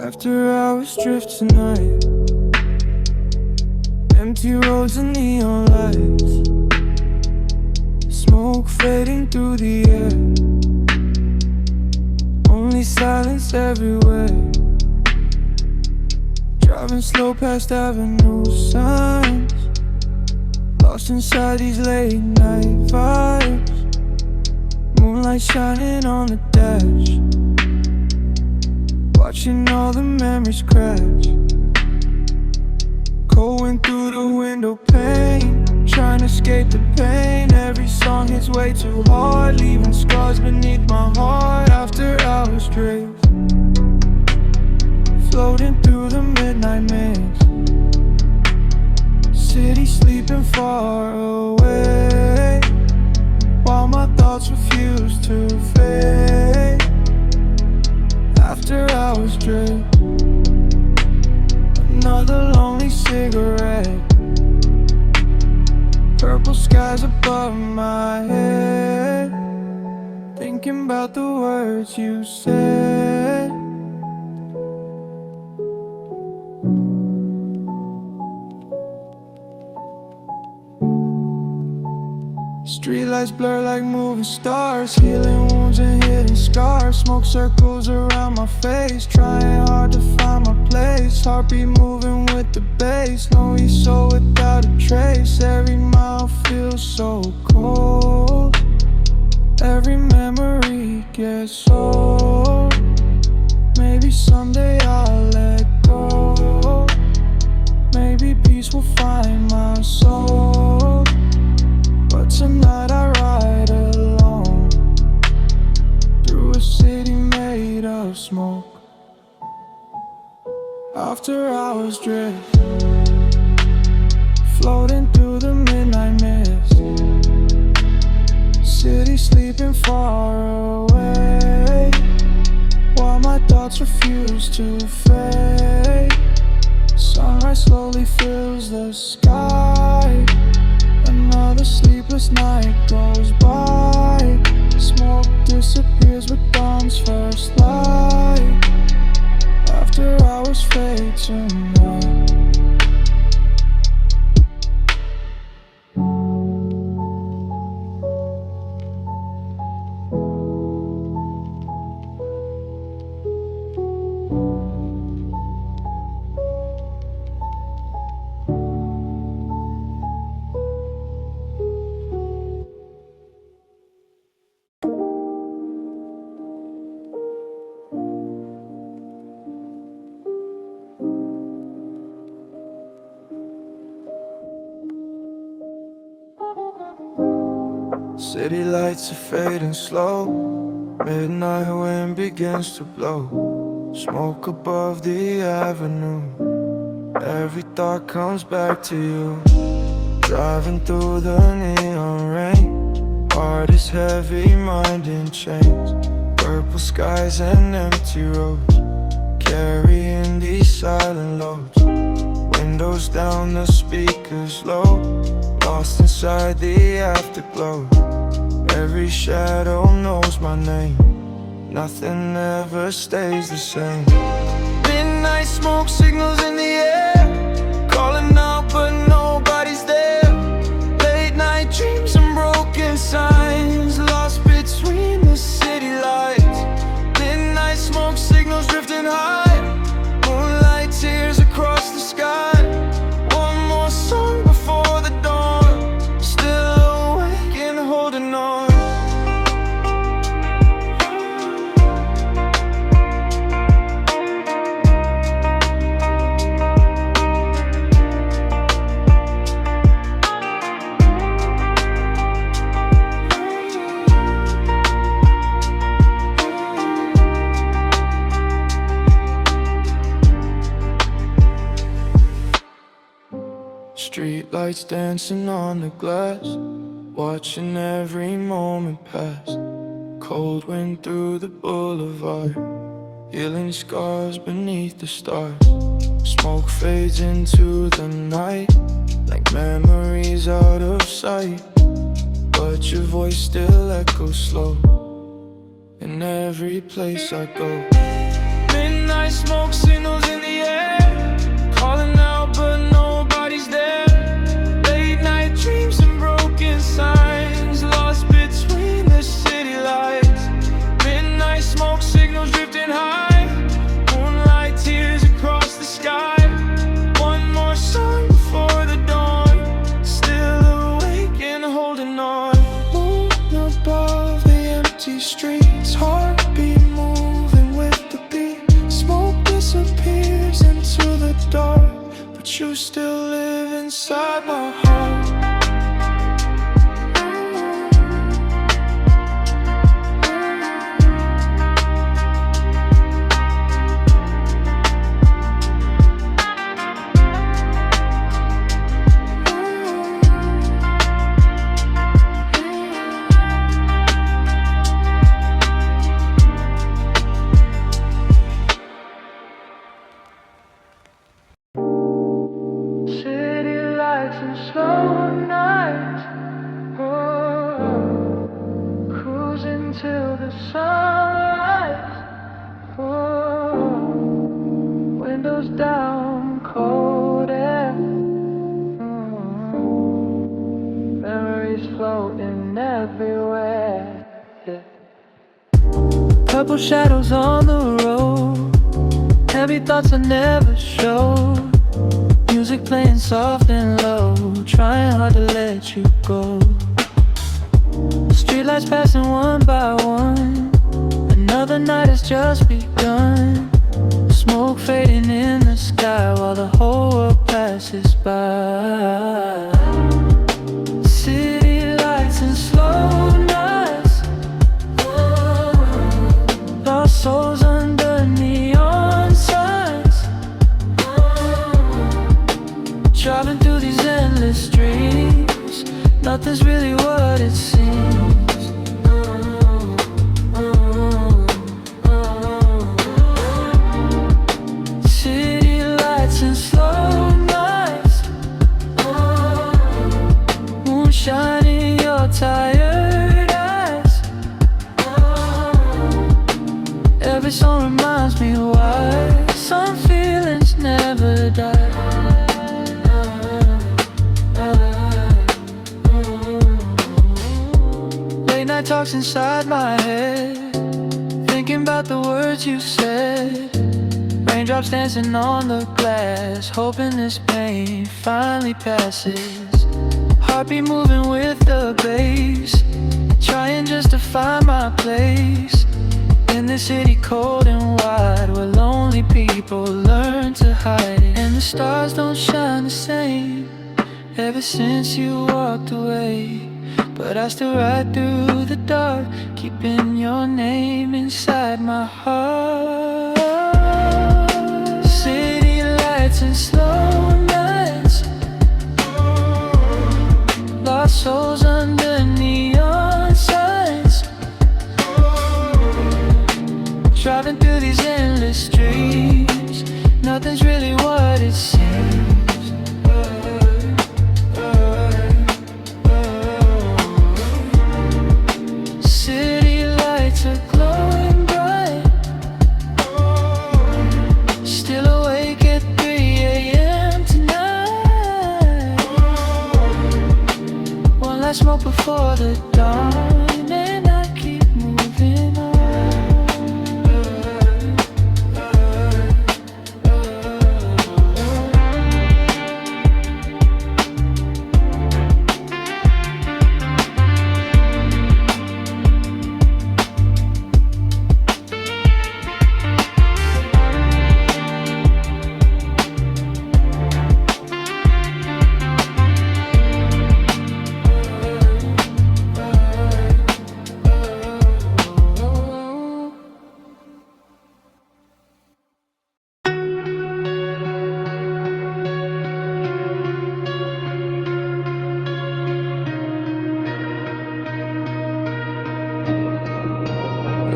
After hours drift tonight, empty roads and neon lights, smoke fading through the air, only silence everywhere. Driving slow past avenue signs, lost inside these late night vibes. Moonlight shining on the dash, watching all the memories crash. Cold wind through the window pane, trying to escape the pain. Every song hits way too hard, leaving scars beneath my heart. After hours drift, floating through the midnight mist, city sleeping far away, while my thoughts refuse to fade. After hours drift, another lonely cigarette, purple skies above my head, thinking about the words you said. Streetlights blur like moving stars, healing wounds and hidden scars. Smoke circles around my face, trying hard to find my place. Heartbeat moving with the bass, lonely soul without a trace. Every mile feels so cold, every memory gets old. Maybe someday I'll let go, maybe peace will find my soul. But tonight I ride alone through a city made of smoke. After hours drift, floating through the midnight mist, city sleeping far away, while my thoughts refuse to fade. Sunrise slowly fills the sky, another sleepless night goes by. Smoke disappears with dawn's first light. After hours fade tonight. City lights are fading slow, midnight wind begins to blow. Smoke above the avenue, every thought comes back to you. Driving through the neon rain, heart is heavy, mind in chains. Purple skies and empty roads, carrying these silent loads. Windows down, the speakers low, lost inside the afterglow. Every shadow knows my name, nothing ever stays the same. Midnight smoke signals in the air, calling out but nobody's there. Late night dreams and broken signs, lost between the city lights. Midnight smoke signals drifting high, moonlight tears across the sky. One more song before the dawn, still awake and holding on. Street lights dancing on the glass, watching every moment pass. Cold wind through the boulevard, healing scars beneath the stars. Smoke fades into the night, like memories out of sight. But your voice still echoes slow in every place I go. Midnight smokes in wish you still live inside my heart. Slow nights, oh, cruising till the sunrise, oh, windows down, cold air, oh, memories floating everywhere, yeah. Purple shadows on the road, heavy thoughts I never showed. Music playing soft and low, trying hard to let you go. Streetlights passing one by one, another night has just begun. Smoke fading in the sky while the whole world passes by. City lights and slow nights, lost souls under neon signs, driving through these endless streets, nothing's really what it seems. City lights and slow nights, moonshine in your tired eyes. Every song reminds me why some feelings never die. Talks inside my head, thinking about the words you said. Raindrops dancing on the glass, hoping this pain finally passes. Heartbeat moving with the bass, trying just to find my place in this city cold and wide, where lonely people learn to hide it. And the stars don't shine the same ever since you walked away, but I still ride through the dark, keeping your name inside my heart. City lights and slow nights, lost souls under neon signs, driving through these endless streets, nothing's really what it seems. I smoke before the dawn, and I keep moving on.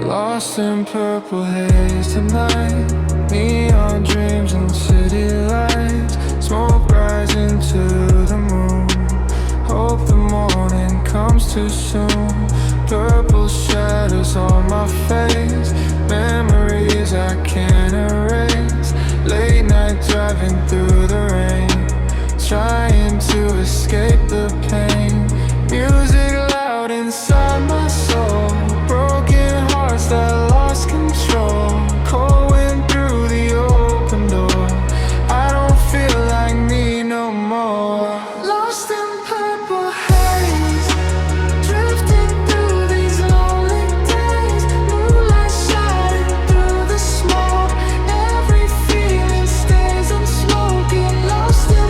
Lost in purple haze tonight, neon dreams and city lights, smoke rising to the moon. Hope the morning comes too soon. Purple shadows on my face, memories I can't erase. Late night driving through the rain, trying to escape the pain. Music loud inside my soul, broken hearts that lost control. Cold wind through the open door, I don't feel like me no more. Lost in purple haze, drifting through these lonely days. Moonlight shining through the smoke, every feeling stays unspoken. Lost in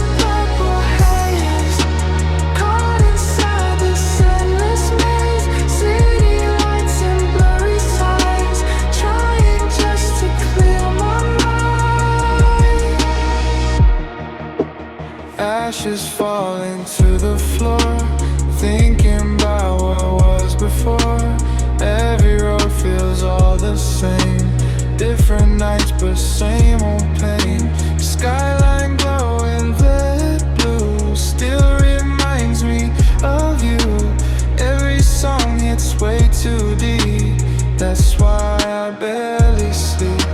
ashes falling to the floor, thinking about what was before. Every road feels all the same, different nights but same old pain. Skyline glowing red blue still reminds me of you. Every song hits way too deep, that's why I barely sleep.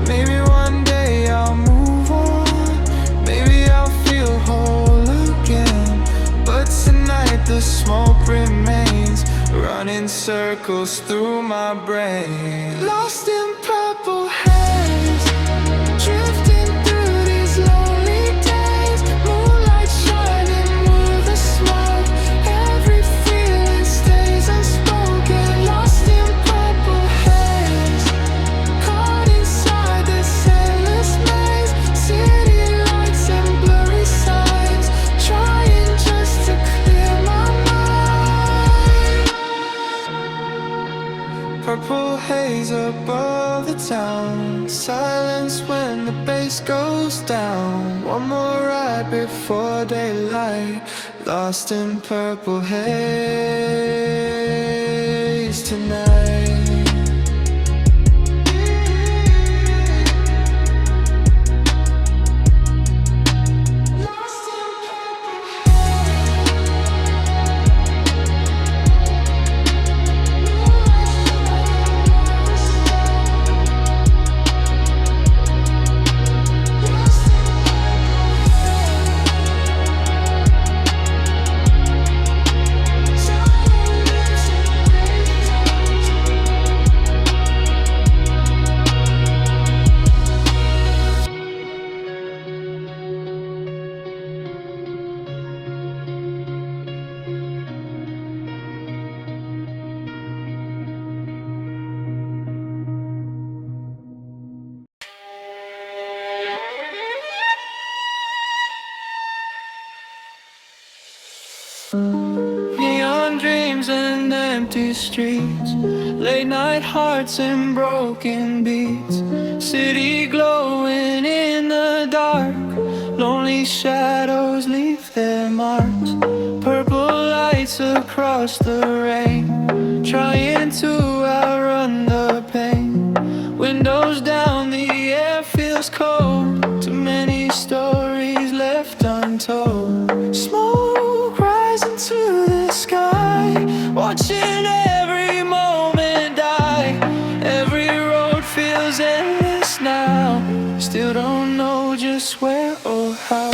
Maybe one day I'll move on, maybe I'll feel whole again. But tonight the smoke remains, running circles through my brain. Lost in purple haze, drifting through these lonely days. Moonlight shining with the smoke, every feeling stays unspoken. Lost in purple haze, caught inside this endless maze. City lights and blurry signs, trying just to clear my mind. Purple haze above the town, silence when the bass goes down. One more ride before daylight, lost in purple haze tonight. Neon dreams and empty streets, late night hearts and broken beats. City glowing in the dark, lonely shadows leave their marks. Purple lights across the rain, trying to outrun the pain. Windows down, the air feels cold, too many stories left untold. Smoke rising to the sky, watching every moment die. Every road feels endless now, still don't know just where or how.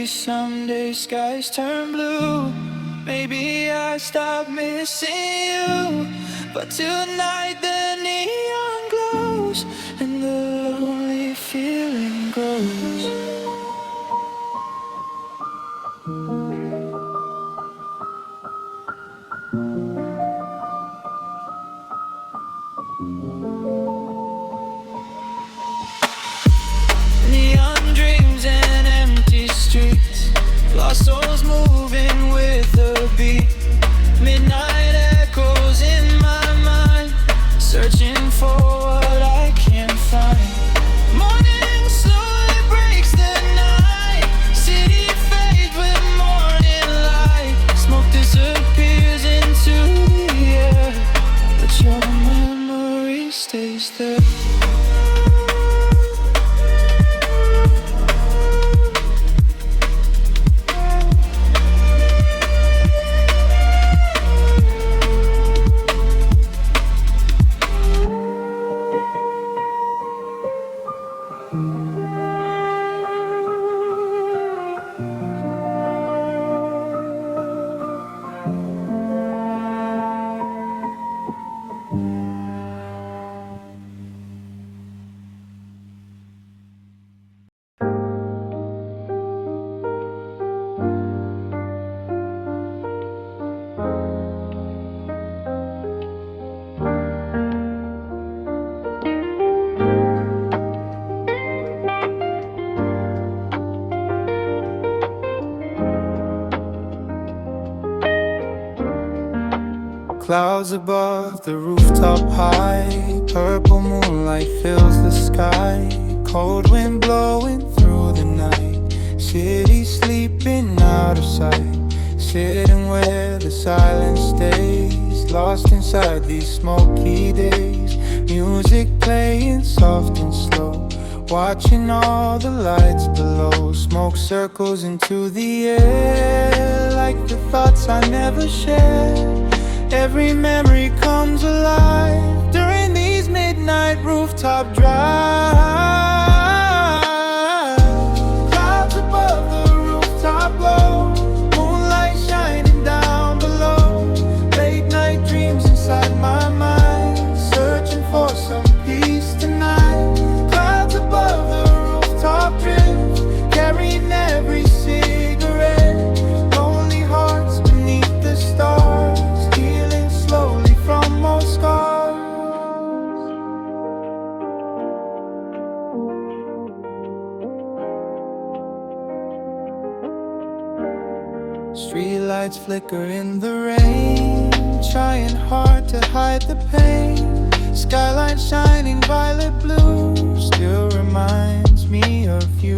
Someday skies turn blue, maybe I stop missing you. But tonight the neon glows and the lonely feeling grows. Neon dreams and empty streets, lost souls moving with the beat. Midnight echoes in my mind, searching for what I can't find. Morning slowly breaks Clouds above the rooftop high, purple moonlight fills the sky, cold wind blowing through the night, city sleeping out of sight, sitting where the silence stays, lost inside these smoky days, music playing soft and slow, watching all the lights below, smoke circles into the air, like the thoughts I never shared. Every memory comes alive during these midnight rooftop drives. Clouds above the rooftop low, moonlight shining down below, late night dreams inside my mind, searching for some peace tonight. Clouds above the rooftop drift, carrying every cigarette, lonely hearts beneath the stars, slowly from old scars. Streetlights flicker in the rain, trying hard to hide the pain. Skyline shining violet blue still reminds me of you.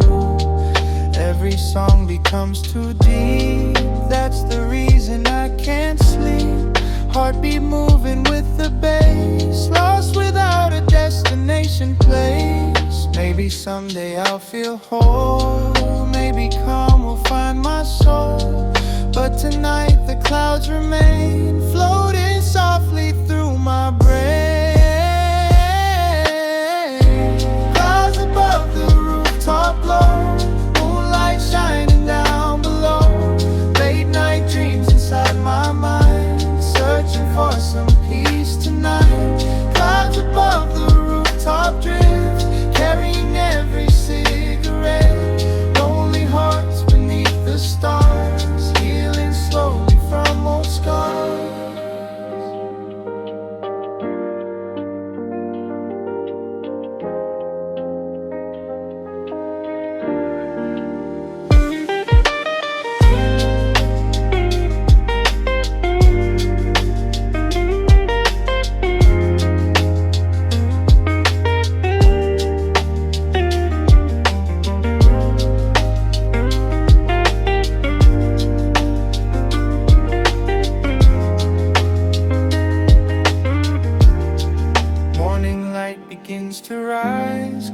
Every song becomes too deep, that's the reason I can't sleep. Heartbeat moving with the bass, lost without a destination place. Maybe someday I'll feel whole, maybe calm will find my soul. But tonight the clouds remain, floating softly through my brain. Clouds above the rooftop low, moonlight shining down below, late night dreams inside my mind, searching for some peace tonight. Clouds above the rooftop drift, carrying every cigarette, lonely hearts beneath the stars, healing slowly from old scars.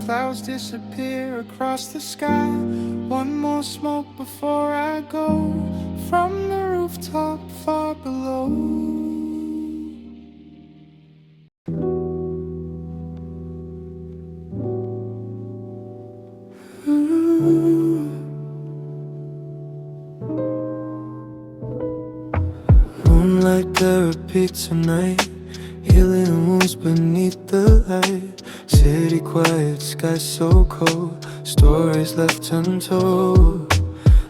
Clouds disappear across the sky. One more smoke before I go from the rooftop far below. Moonlight therapy tonight, healing wounds beneath the light. City quiet, sky so cold, stories left untold.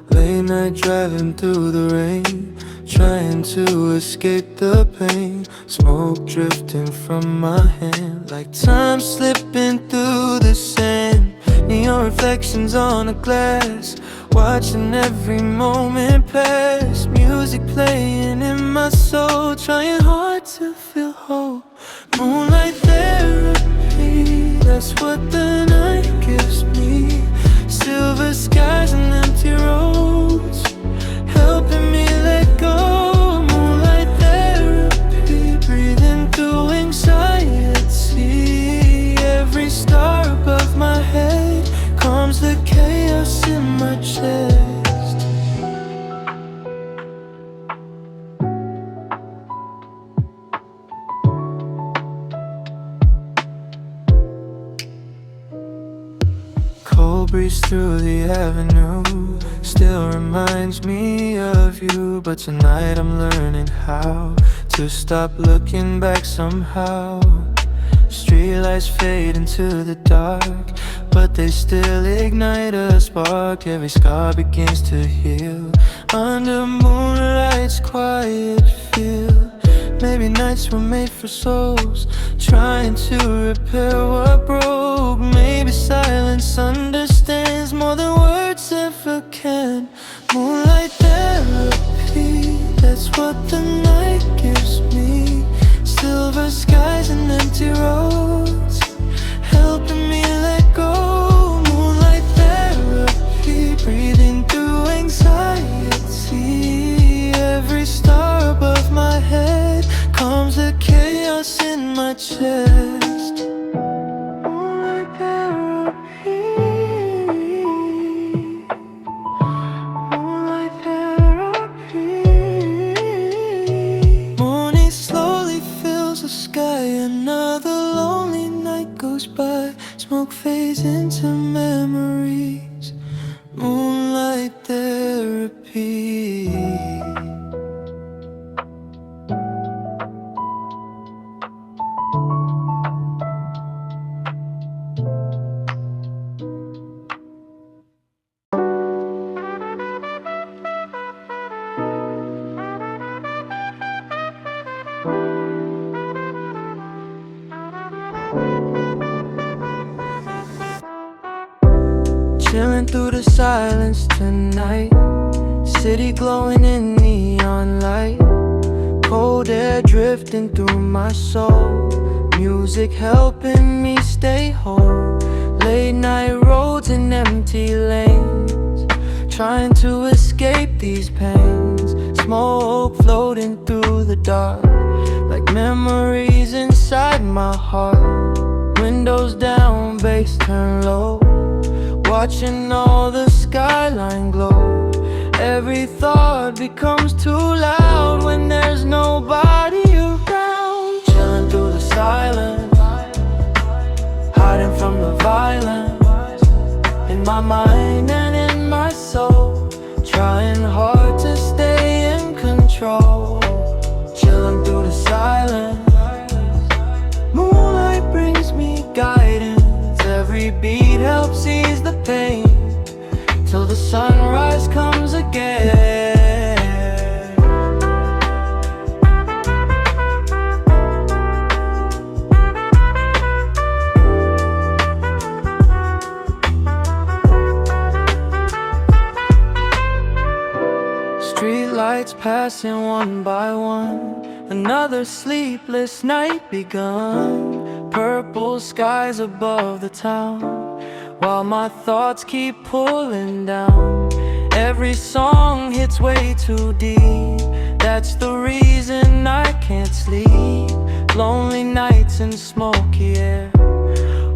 Late night driving through the rain, trying to escape the pain. Smoke drifting from my hand, like time slipping through the sand. Neon reflections on the glass, watching every moment pass. Music playing in my soul, trying hard to feel hope. Moonlight therapy, that's what the night gives me. Silver skies and empty roads, helping me let go. Moonlight therapy, breathing through anxiety. Every star above my head calms the chaos in my chest. Cold breeze through the avenue still reminds me of you. But tonight I'm learning how to stop looking back somehow. Streetlights fade into the dark, but they still ignite a spark. Every scar begins to heal under moonlight's quiet feel. Maybe nights were made for souls trying to repair what broke. Maybe silence understands more than words ever can. Moonlight therapy, that's what the night gives me. Endless skies and empty roads, helping me let go. Moonlight therapy, breathing through anxiety. Every star above my head calms the chaos in my chest. Moonlight therapy, moonlight therapy. Morning slowly fills the sky, another lonely night goes by. Smoke fades into memories, moonlight therapy. Chilling through the silence tonight, city glowing in neon light. Cold air drifting through my soul, music helping me stay whole. Late night roads and empty lanes, trying to escape these pains. Smoke floating through the dark, like memories inside my heart. Windows down, bass turn low, watching all the skyline glow. Every thought becomes too loud when there's nobody around. Chilling through the silence, hiding from the violence, in my mind and in my soul, trying hard to stay in control. Chilling through the silence, moonlight brings me guidance. Every beat helps ease the pain, till the sunrise comes again. Street lights passing one by one, another sleepless night begun. Purple skies above the town, while my thoughts keep pulling down. Every song hits way too deep, that's the reason I can't sleep. Lonely nights and smoky air,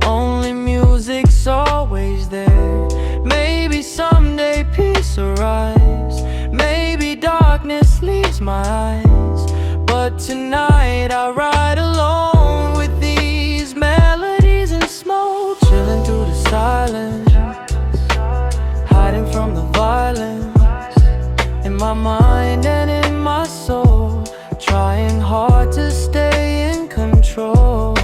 only music's always there. Maybe someday peace arrives, maybe darkness leaves my eyes, but tonight I ride alone with these melodies and smoke. Chilling through the silence, hiding from the violence, in my mind and in my soul, trying hard to stay in control.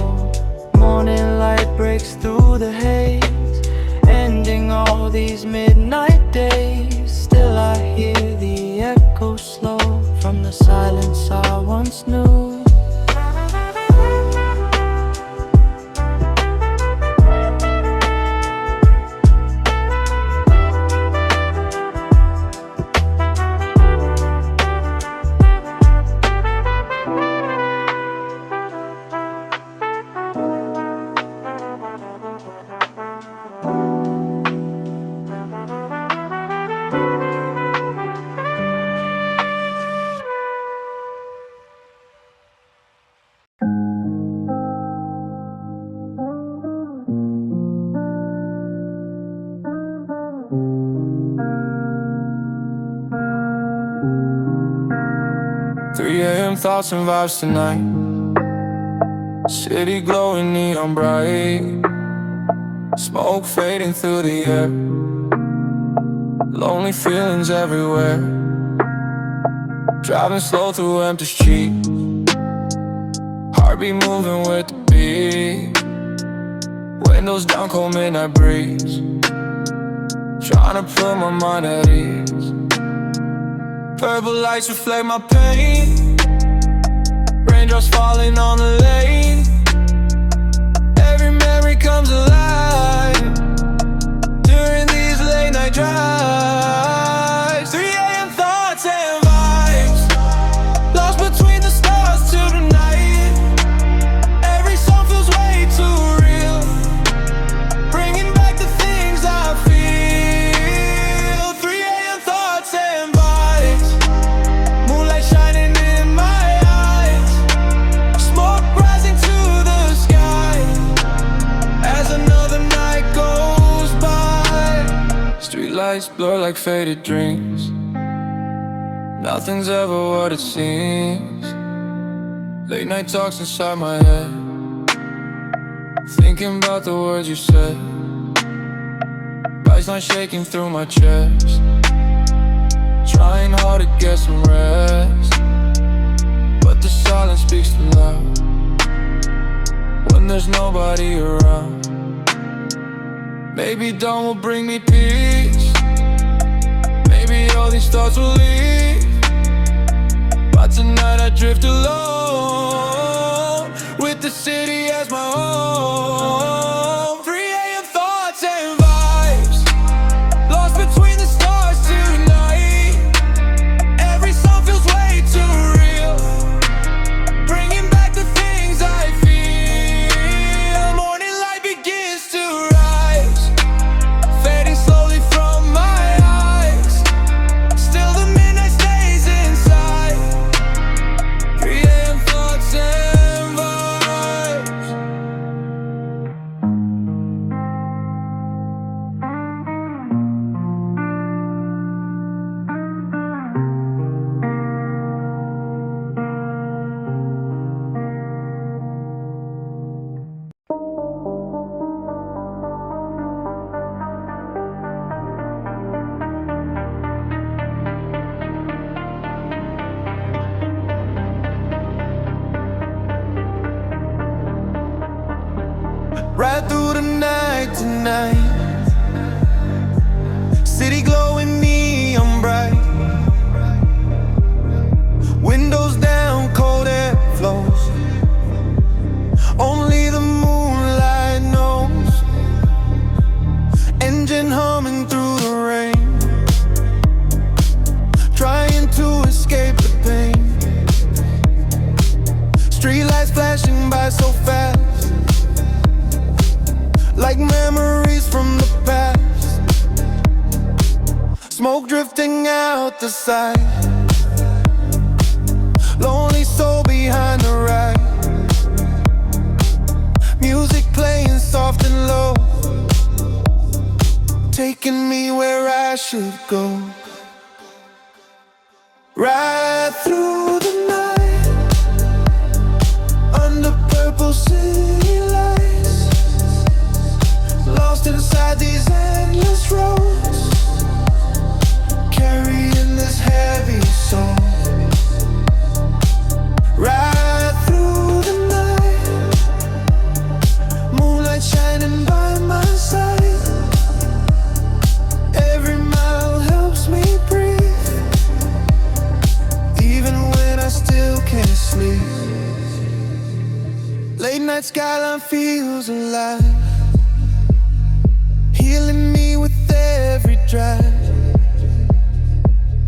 Morning light breaks through the haze, ending all these midnight days. Still I hear the echo slow from the silence I once knew. Thoughts and vibes tonight, city glowing neon bright, smoke fading through the air, lonely feelings everywhere. Driving slow through empty streets, heartbeat moving with the beat. Windows down, cold midnight breeze, trying to put my mind at ease. Purple lights reflect my pain, raindrops falling on the lane. Every memory comes alive during these late night drives. 3 a.m. thoughts and vibes, lost between the stars to the night. blur like faded dreams. Nothing's ever what it seems. Late night talks inside my head, thinking about the words you said. Life's not shaking through my chest, trying hard to get some rest, but the silence speaks too loud when there's nobody around. Maybe dawn will bring me peace, maybe all these thoughts will leave, but tonight I drift alone, with the city as my home. 3 a.m. thoughts and vibes, lost between the stars tonight. Every song feels way too real, bringing back the things I feel. Morning light begins to rise, fading slowly from my eyes. Still the midnight stays inside. 3 a.m. thoughts and vibes. Ride through the night tonight, city glowing neon bright. Windows down, cold air flows, only the moonlight knows. Engine humming through the rain, trying to escape the pain. Streetlights flashing by so fast, like memories from the past. Smoke drifting out the side, lonely soul behind the ride. Music playing soft and low, taking me where I should go. Ride through the night, under purple city lights, lost inside these endless roads, carrying this heavy soul. Ride through the night, moonlight shining by my side. Every mile helps me breathe, even when I still can't sleep. Late night skyline feels alive, healing me with every drive.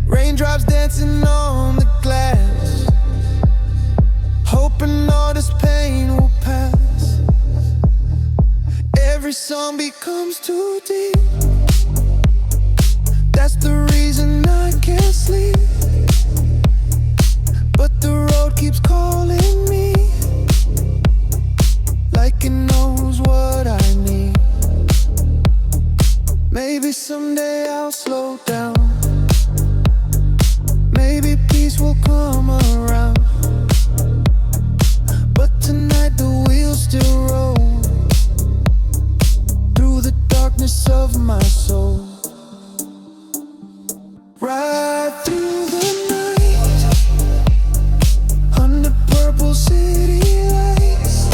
Raindrops dancing on the glass, hoping all this pain will pass. Every song becomes too deep, that's the reason I can't sleep. But the road keeps calling me, like it knows what I need. Maybe someday I'll slow down, maybe peace will come around. But tonight the wheels still roll through the darkness of my soul. Ride through the night, under purple city lights,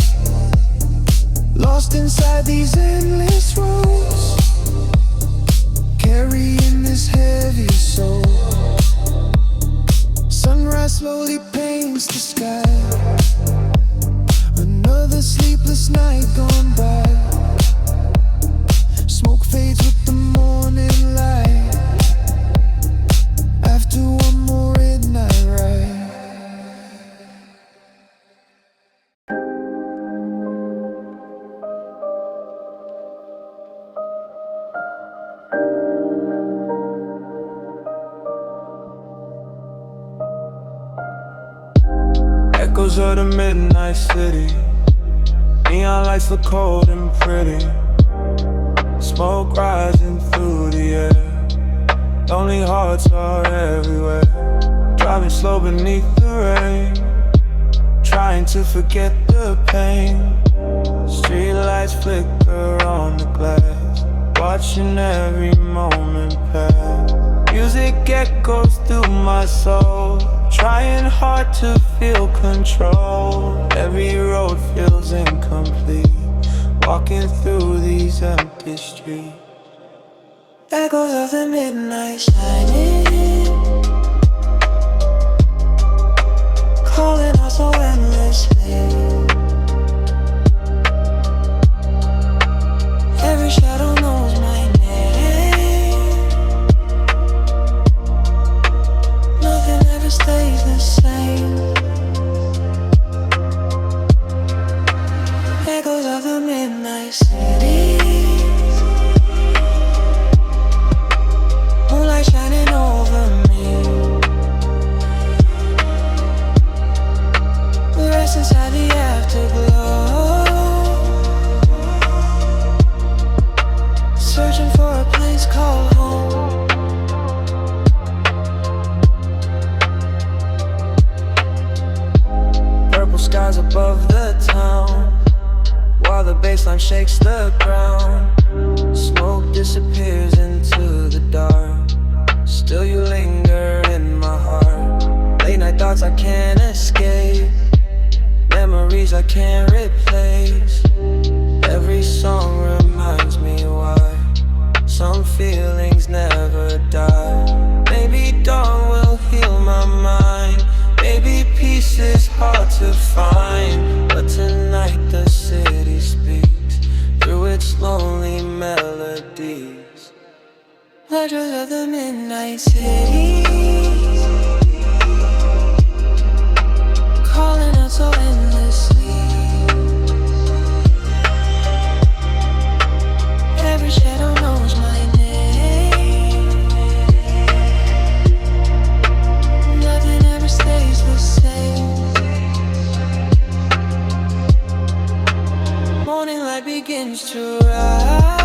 lost inside these endless roads, carrying this heavy soul. Sunrise slowly paints the sky, another sleepless night gone by. Smoke fades with the morning light, after one more midnight ride. Echoes of the midnight city, neon lights look cold and pretty. Smoke rising through the air, Lonely hearts are everywhere, driving slow beneath the rain, trying to forget the pain. Streetlights flicker on the glass, watching every moment pass. Music echoes through my soul, trying hard to feel control. Every road feels incomplete, walking through these empty streets. Echoes of the midnight shining, calling out so endlessly. Every shadow knows my name. Nothing ever stays the same. Echoes of the midnight city, moonlight shining over me. We rest inside the afterglow, searching for a place called home. Purple skies above the town, while the bassline shakes the ground. Smoke disappears into the dark, still you linger in my heart. Late night thoughts I can't escape, memories I can't replace. Every song reminds me why some feelings never die. Maybe dawn will heal my mind, maybe peace is hard to find. But tonight the city speaks through its lonely melodies. Legends of the midnight city, calling out so endlessly. Every shadow knows my name. Nothing ever stays the same. Morning light begins to rise,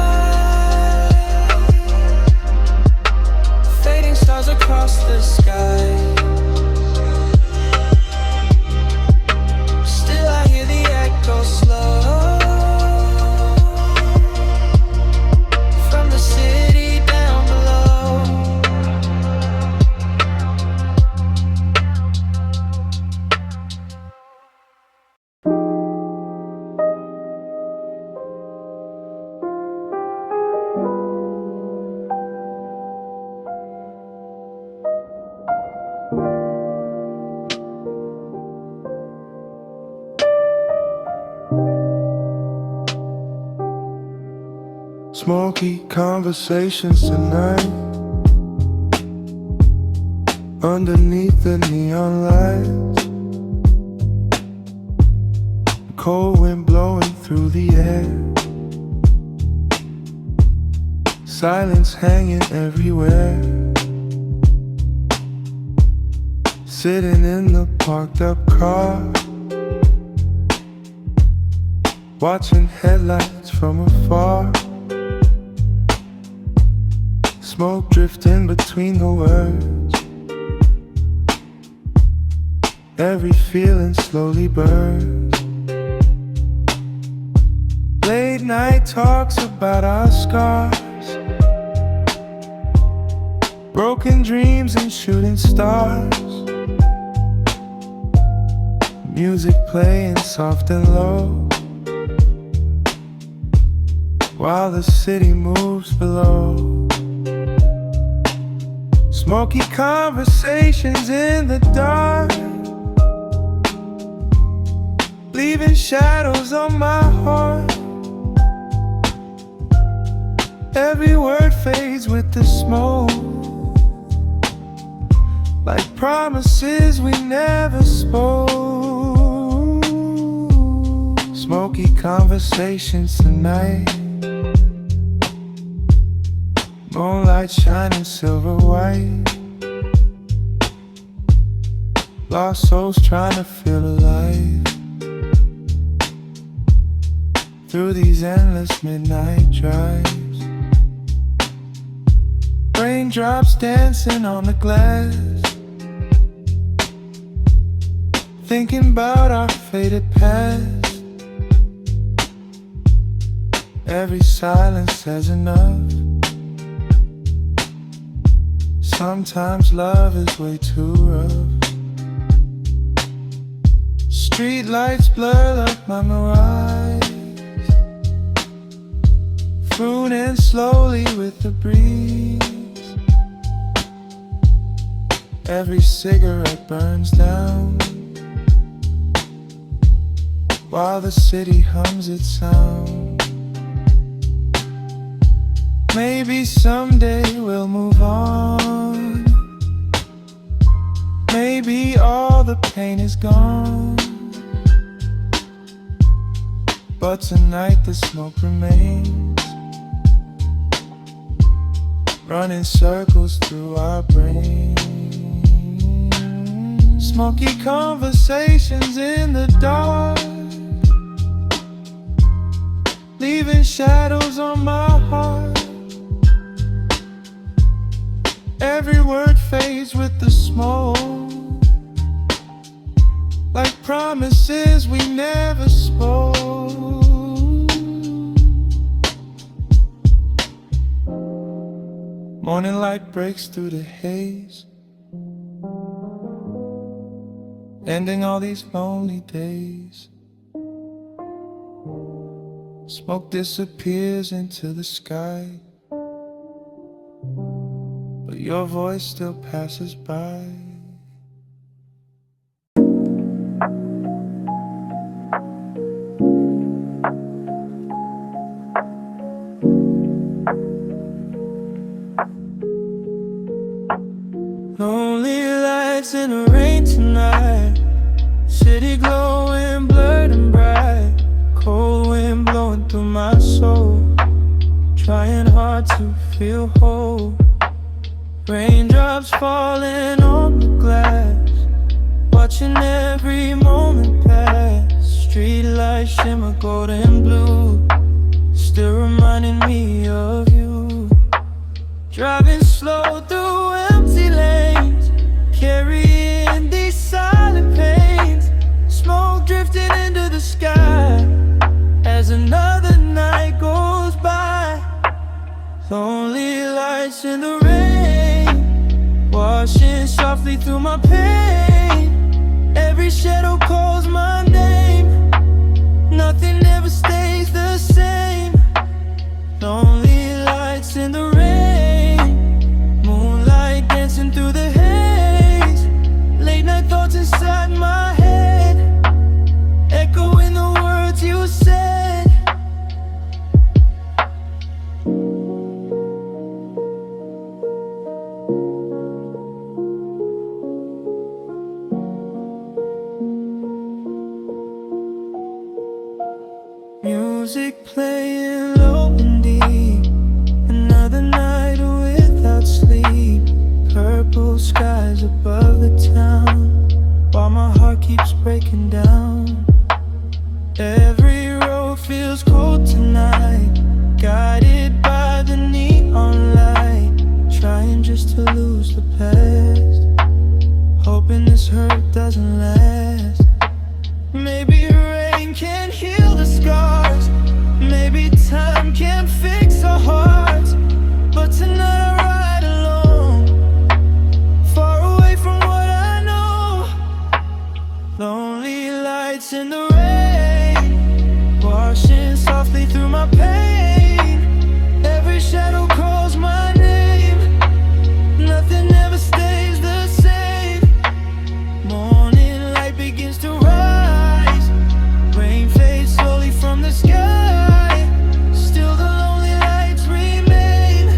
fading stars across the sky. Still I hear the echo slow from the city down below. Smoky conversations tonight, underneath the neon lights. Cold wind blowing through the air, silence hanging everywhere. Sitting in the parked up car, watching headlights from afar. Smoke drifting between the words, every feeling slowly burns. Late night talks about our scars, broken dreams and shooting stars. Music playing soft and low, while the city moves below. Smoky conversations in the dark, leaving shadows on my heart. Every word fades with the smoke, like promises we never spoke. Smoky conversations tonight, moonlight shining silver white. Lost souls trying to feel alive through these endless midnight drives. Raindrops dancing on the glass, thinking about our faded past. Every silence says enough. Sometimes love is way too rough. Street lights blur like my mirage, crooning slowly with the breeze. Every cigarette burns down, while the city hums its sound. Maybe someday we'll move on. Maybe all the pain is gone, but tonight the smoke remains, running circles through our brains. Smoky conversations in the dark, leaving shadows on my heart. Every word fades with the smoke, like promises we never spoke. Morning light breaks through the haze, ending all these lonely days. Smoke disappears into the sky, but your voice still passes by. Lonely lights in the rain tonight, city glowing blurred and bright, cold wind blowing through my soul, trying hard to feel whole. Raindrops falling on the glass, watching every moment pass. Street lights shimmer golden blue, still reminding me of you. Driving slow through empty lanes, carrying these silent pains. Smoke drifting into the sky as another night goes by. Lonely lights in the rain, washing softly through my pain. Every shadow calls my name, nothing ever stays the same. Lonely lights in the rain, moonlight dancing through the haze. Late night thoughts inside my head, echoing the words you said. Music playing low and deep, another night without sleep. Purple skies above the town, while my heart keeps breaking down. Every road feels cold tonight, guided by the neon light. Trying just to lose the past, hoping this hurt doesn't last. Maybe rain can heal the scars, maybe time can fix our hearts. But tonight I ride alone, far away from what I know. Lonely lights in the rain, washing softly through my pain. Every shadow calls my name, nothing ever stays the same. Morning light begins to rise, rain fades slowly from the sky. Still the lonely lights remain,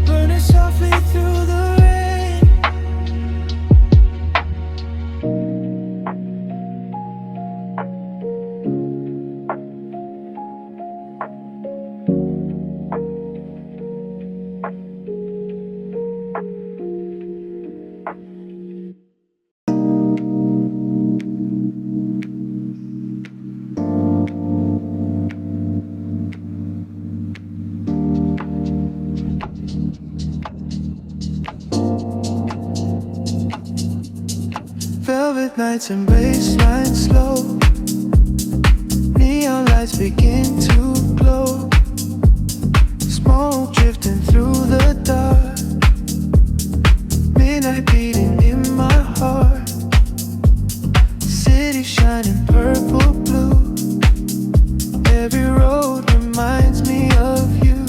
burning softly through the rain. Velvet nights and baseline slow. Neon lights begin to glow. Smoke drifting through the dark. Midnight beating in my heart. City shining purple blue. Every road reminds me of you.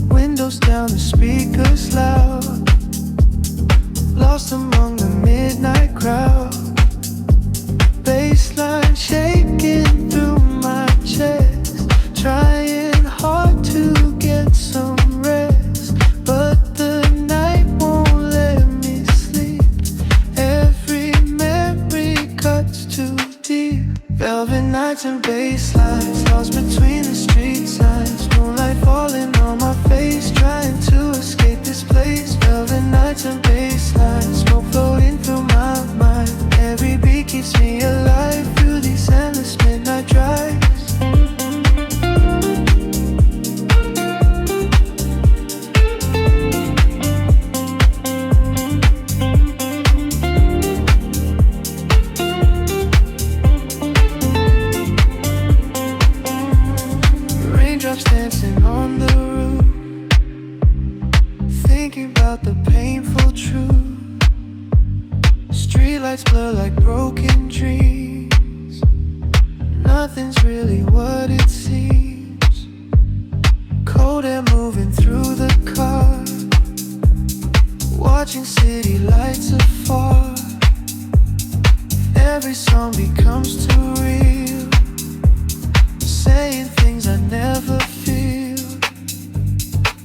Windows down, the speakers loud. Lost among the midnight crowd. Bassline shaking through my chest. Trying hard to get some rest, but the night won't let me sleep. Every memory cuts too deep. Velvet nights and basslines, lost between the street signs. Moonlight falling on my face, trying to escape this place. Velvet nights and basslines, smoke floating through my mind. Every beat keeps me alive through these endless midnight drives. Raindrops dancing on the roof, thinking about the painful truth. Streetlights blur like broken dreams. Nothing's really what it seems. Cold air moving through the car. Watching city lights afar. Every song becomes too real. Saying things I never feel.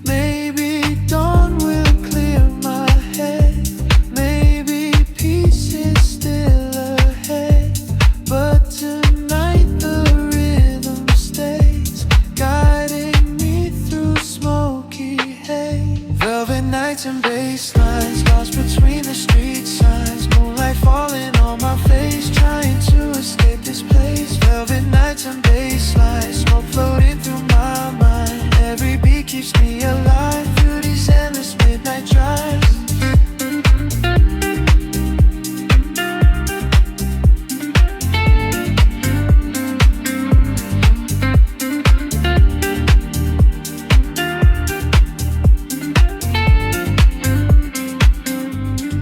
Maybe dawn will clear my head. Maybe peace is still ahead. But tonight the rhythm stays, guiding me through smoky haze. Velvet nights and basslines, lost between the street signs. Moonlight falling on my face, trying to escape this place. Velvet nights and basslines, smoke floating through my mind. Every beat keeps me alive through these endless midnight drives.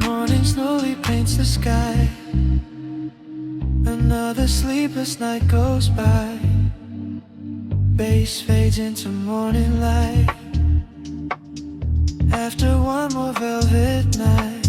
Morning slowly paints the sky. Another sleepless night goes by. Bass fades into morning light. After one more velvet night.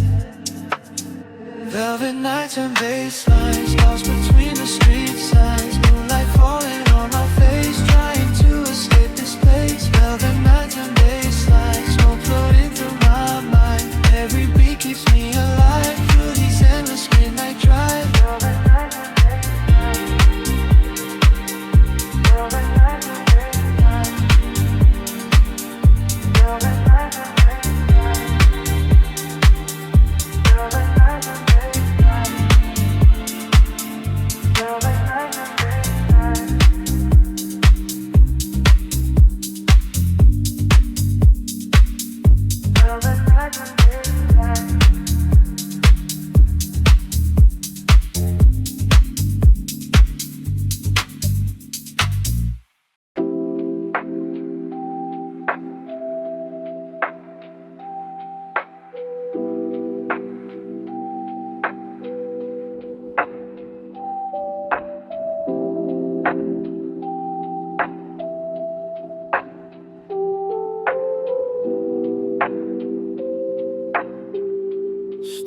Velvet nights and bass lines, lost between the street signs. Moonlight falling on my face, trying to escape this place. Velvet nights and bass lines, smoke floating through my mind. Every beat keeps me alive through these endless midnight drives.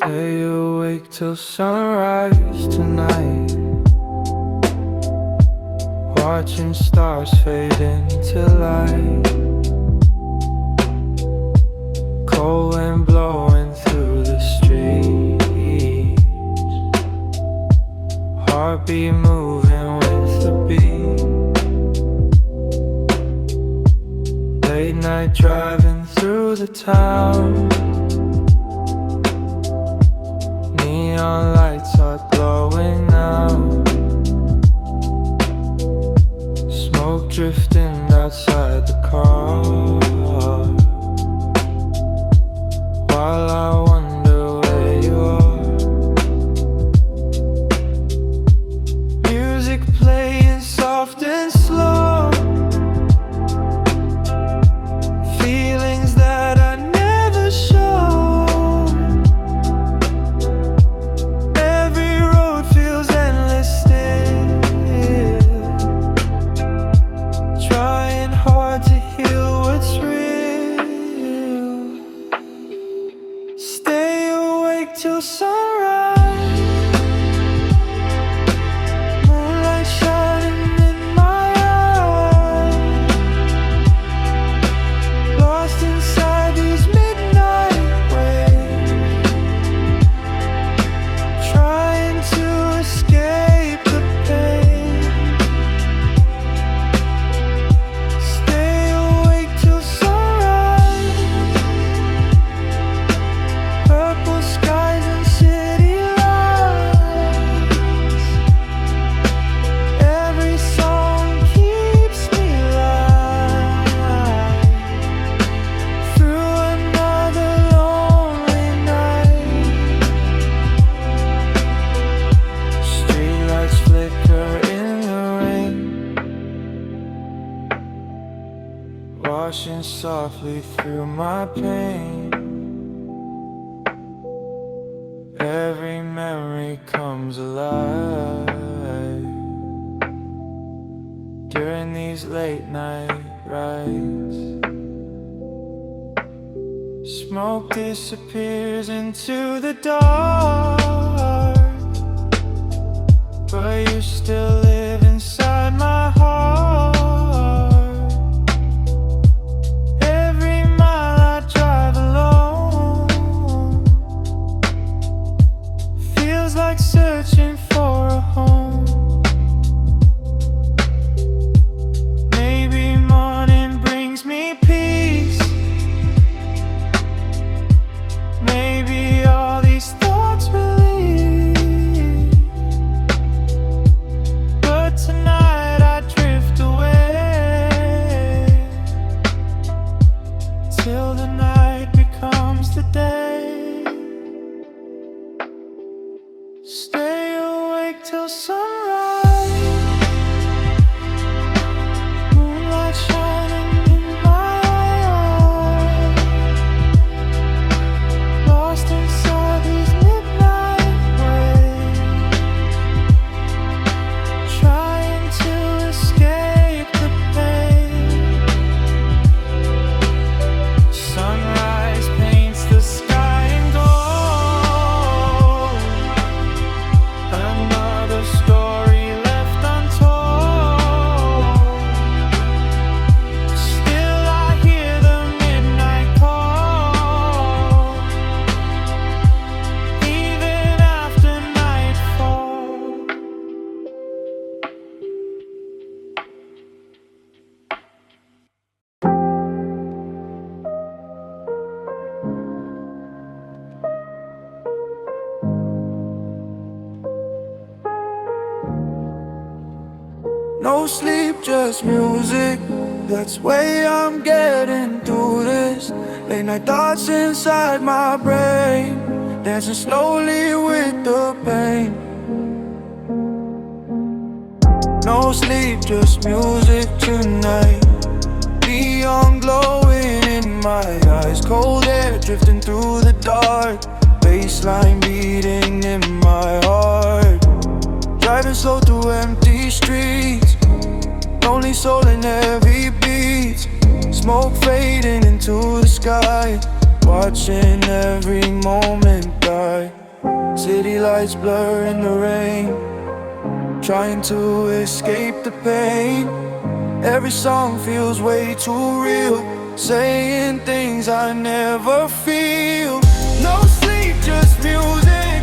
Stay awake till sunrise tonight, watching stars fade into light. Cold wind blowing through the streets, heartbeat moving with the beat. Late night driving through the town. Neon lights are glowing now. Smoke drifting outside the car, while I wonder where you are. softly through my pain. Every memory comes alive during these late night rides. Smoke disappears into the dark, but you still live inside my heart. Every mile I drive alone feels like searching for a home. Maybe morning brings me peace. Maybe all these thoughts relieve. But tonight I drift away till the night becomes the day. Stay awake till sunrise. Moonlight shining in my eyes. Lost inside these midnight waves, trying to escape the pain. Sunrise paints the sky in gold. Another story left untold. Still I hear the midnight call, even after nightfall. No sleep, just music. That's the way I'm getting through this. Late night thoughts inside my brain, dancing slowly with the pain. No sleep, just music tonight. Neon glowing in my eyes, cold air drifting through the dark, bassline beating in my heart. Driving slow through empty streets, lonely soul in heavy beats. Smoke fading into the sky, watching every moment die. City lights blur in the rain, trying to escape the pain. Every song feels way too real, saying things I never feel. No sleep, just music.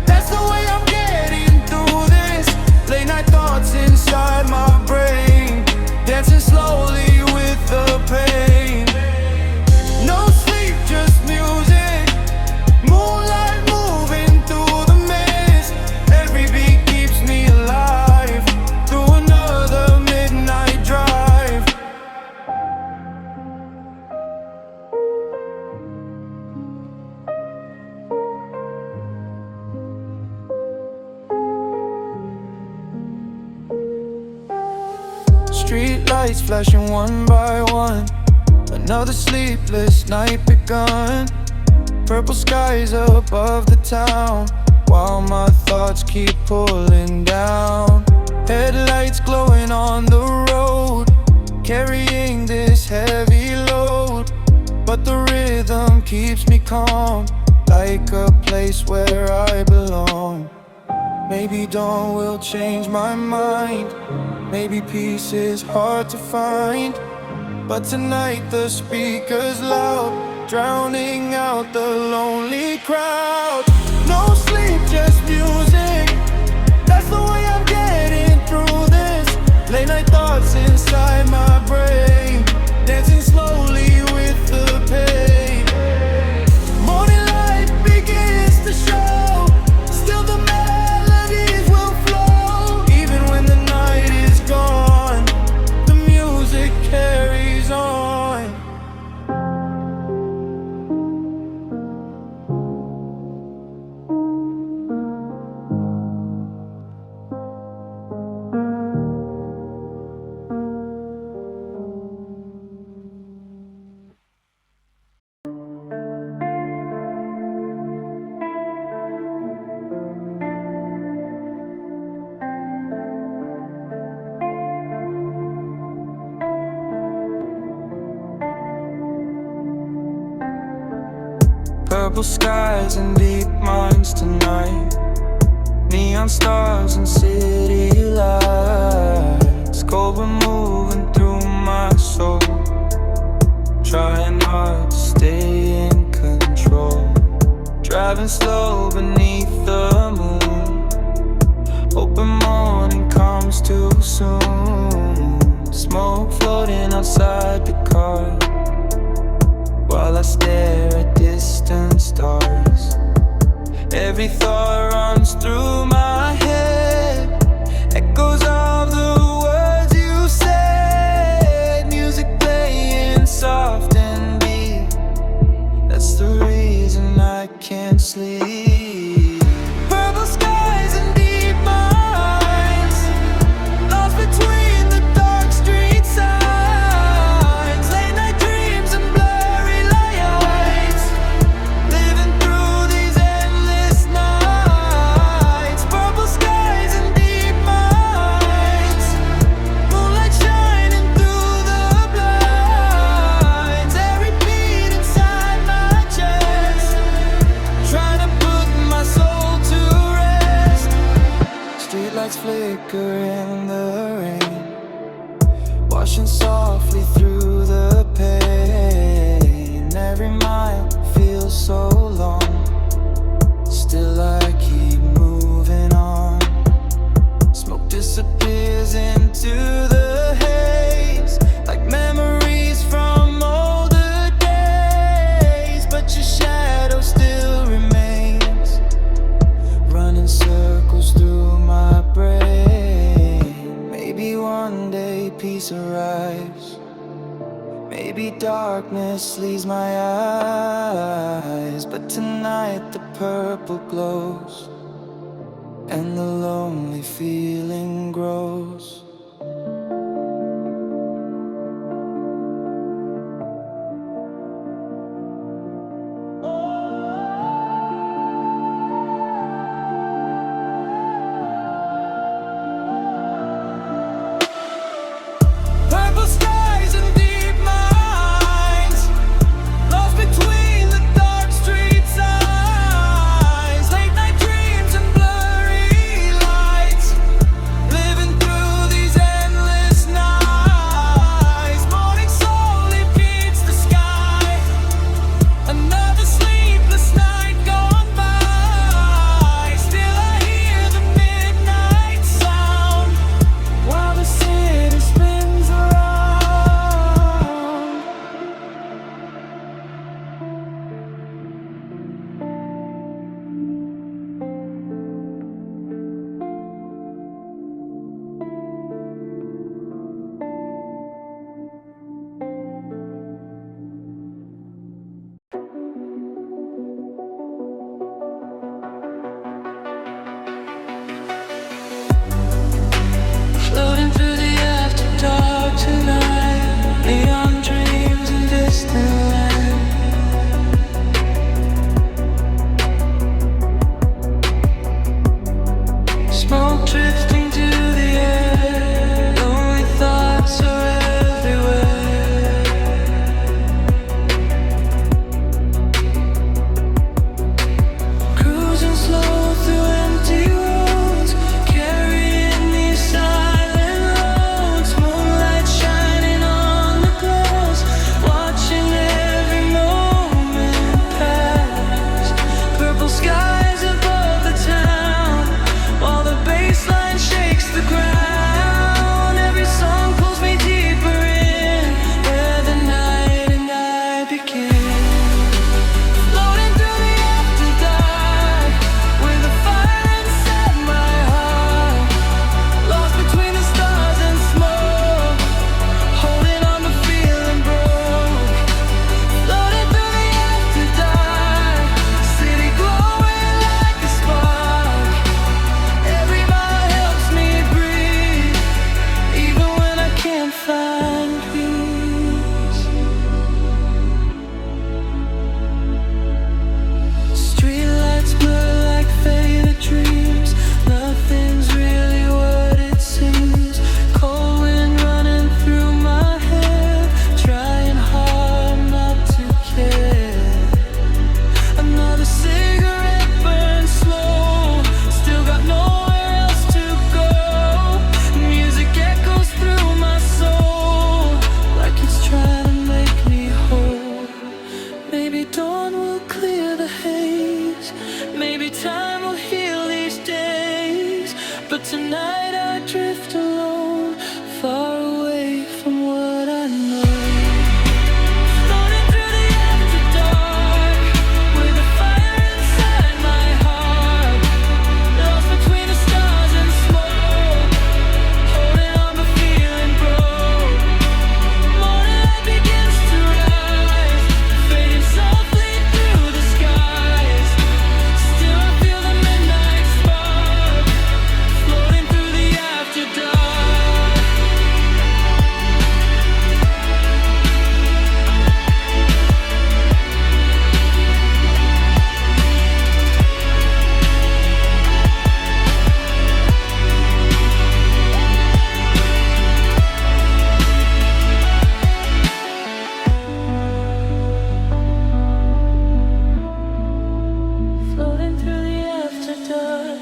That's the way I'm getting through this. Late night thoughts inside my brain, dancing slowly with the pain. No sleep, just music. Moonlight moving through the mist. Every beat keeps me alive through another midnight drive. Street lights flashing one by one, another sleepless night begun. Purple skies above the town, while my thoughts keep pulling down. Headlights glowing on the road, carrying this heavy load. But the rhythm keeps me calm, like a place where I belong. Maybe dawn will change my mind, maybe peace is hard to find. But tonight the speaker's loud, drowning out the lonely crowd. No sleep, just music. That's the way I'm getting through this. Late night thoughts inside my brain, dancing slowly with the pain. Morning light begins to show, still the melodies will flow. Even when the night is gone, the music carries on. Purple skies and deep minds tonight. Neon stars and city lights. Cold wind moving through my soul. Trying hard to stay in control. Driving slow beneath the moon. Hoping morning comes too soon. Smoke floating outside the car, while I stare at distant stars. Every thought runs through my head, echoes of the words you said. Music playing soft and deep, that's the reason I can't sleep. Purple skies and deep minds, lost between the dark street signs. Late night dreams and blurry lights, living through these endless nights. Purple skies and deep minds, moonlight shining through the blinds. Every beat inside my chest, trying to put my soul to rest. Streetlights flicker in the rain, washing softly through the pain. Every mile feels so long, still I keep moving on. Smoke disappears into the haze, like memories from older days. But your shadow still remains, running circles through my brain. Maybe one day peace arrives, maybe darkness leaves my eyes. But tonight the purple glows, and the lonely feeling grows. Purple skies and deep minds, lost between the dark street signs. Late night dreams and blurry lights, living through these endless nights. Morning slowly beats the sky, another sleepless night gone by. Still I hear the midnight sound, while the city spins around. Floating through the after dark tonight, neon dreams and distant land. Smoke drifting to the air, lonely thoughts are everywhere. Cruising slow through empty roads, carrying these silent loads. Moonlight shining on the clouds, watching every moment pass. Purple skies above the town, while the baseline tonight I drift alone, far away from what I know. Floating through the afterdark, with a fire inside my heart, lost between the stars and smoke, holding on but feeling broke. Morning light begins to rise, fading softly through the skies. Still I feel the midnight spark, floating through the after dark. Floating through the after dark.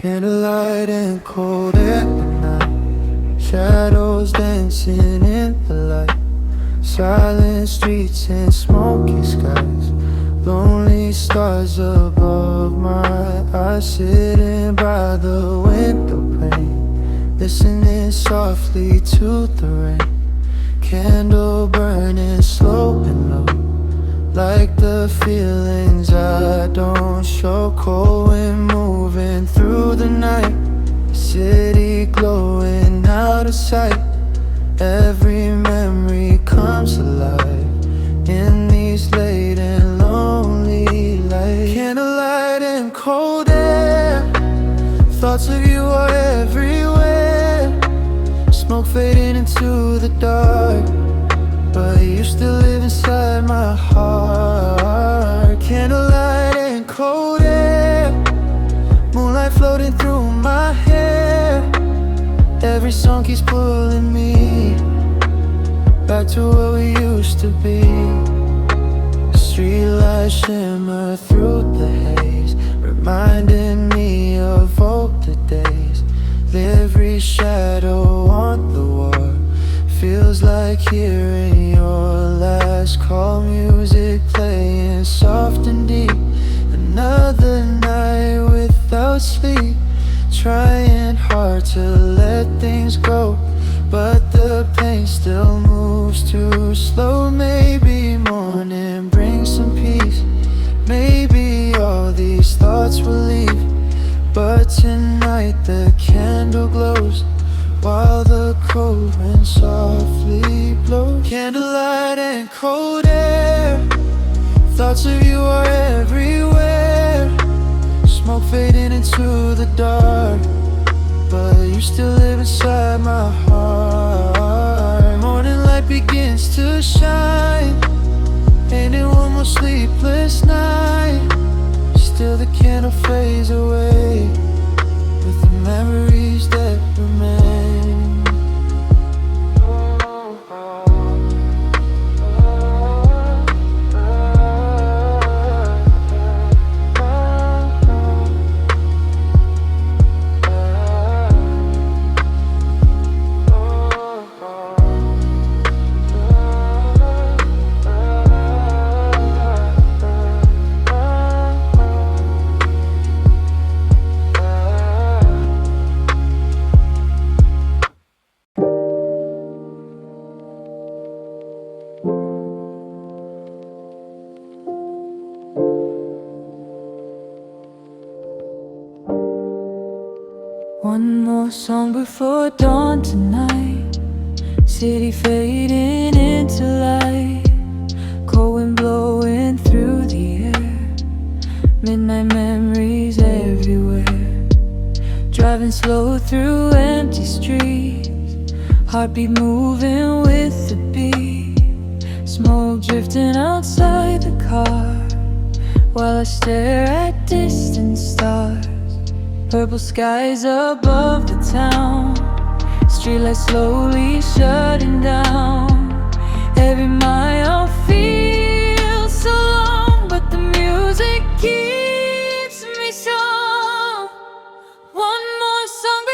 Candlelight and cold at night, shadows dancing in the light, silent streets and smoky skies, lonely stars above my eyes, sitting by the window pane, listening softly to the rain, candle burning slow and low, like the feelings I don't show. Cold wind moving through the night, city glowing out of sight. Every memory comes alive in these late and lonely lights. Candlelight and cold air, thoughts of you are everywhere. Smoke fading into the dark, but you still live inside my heart. Candlelight and cold air, moonlight floating through my hair. Every song keeps pulling me back to where we used to be. Streetlights shimmer through the haze, reminding me of older days. Every shadow on the wall feels like hearing your last call. Music playing soft and deep, another night without sleep, trying hard to let things go, but the pain still moves too slow. Maybe morning brings some peace, maybe all these thoughts will leave, but tonight the candle glows while the cold wind softly blows. Candlelight and cold air, thoughts of you are everywhere. Smoke fading into the dark, but you still live inside my heart. Morning light begins to shine, ain't it one more sleepless night? Still the candle fades away with the memories that remain. One more song before dawn tonight, city fading into light, cold wind blowing through the air, midnight memories everywhere, driving slow through empty streets, heartbeat moving with the beat, smoke drifting outside the car, while I stare at distant stars. Purple skies above the town, streetlights slowly shutting down. Every mile feels so long, but the music keeps me strong. One more song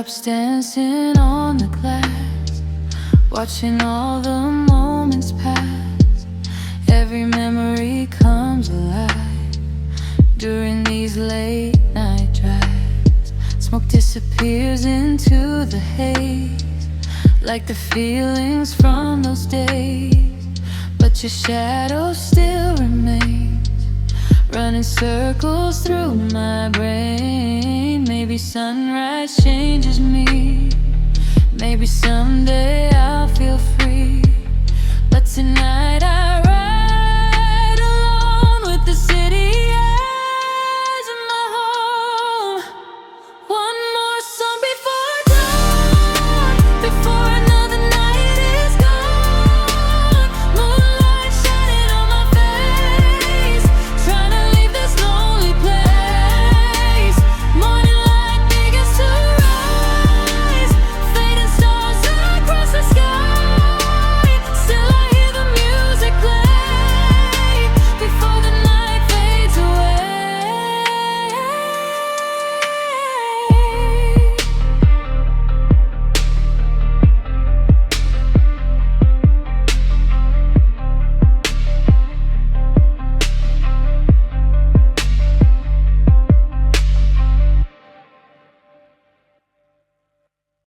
Raindrops dancing on the glass, watching all the moments pass. Every memory comes alive during these late night drives. Smoke disappears into the haze, like the feelings from those days. But your shadow still remains, running circles through my brain. Maybe sunrise changes me, maybe someday I'll feel free, but tonight